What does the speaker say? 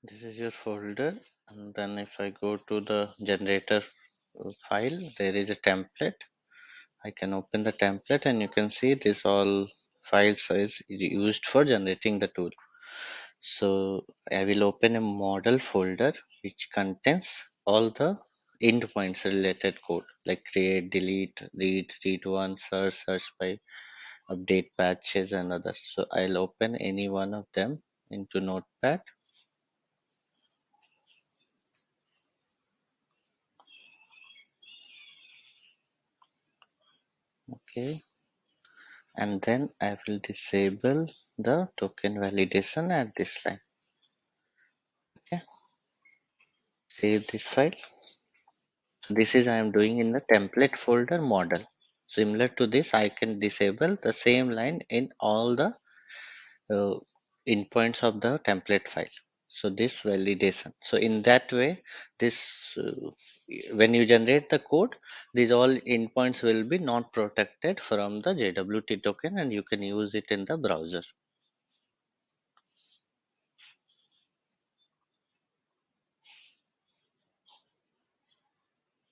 This is your folder, and then if I go to the generator file, there is a template. I can open the template, and you can see this all files is used for generating the tool. So I will open a model folder which contains all the endpoints related code like create, delete, read one, search by, update patches and others. So I'll open any one of them into Notepad. Okay, and then I will disable the token validation at this line. Okay, save this file. So this is I am doing in the template folder model. Similar to this, I can disable the same line in all the uh, endpoints of the template file. So this validation. So in that way, this when you generate the code, these all endpoints will be not protected from the JWT token, and you can use it in the browser.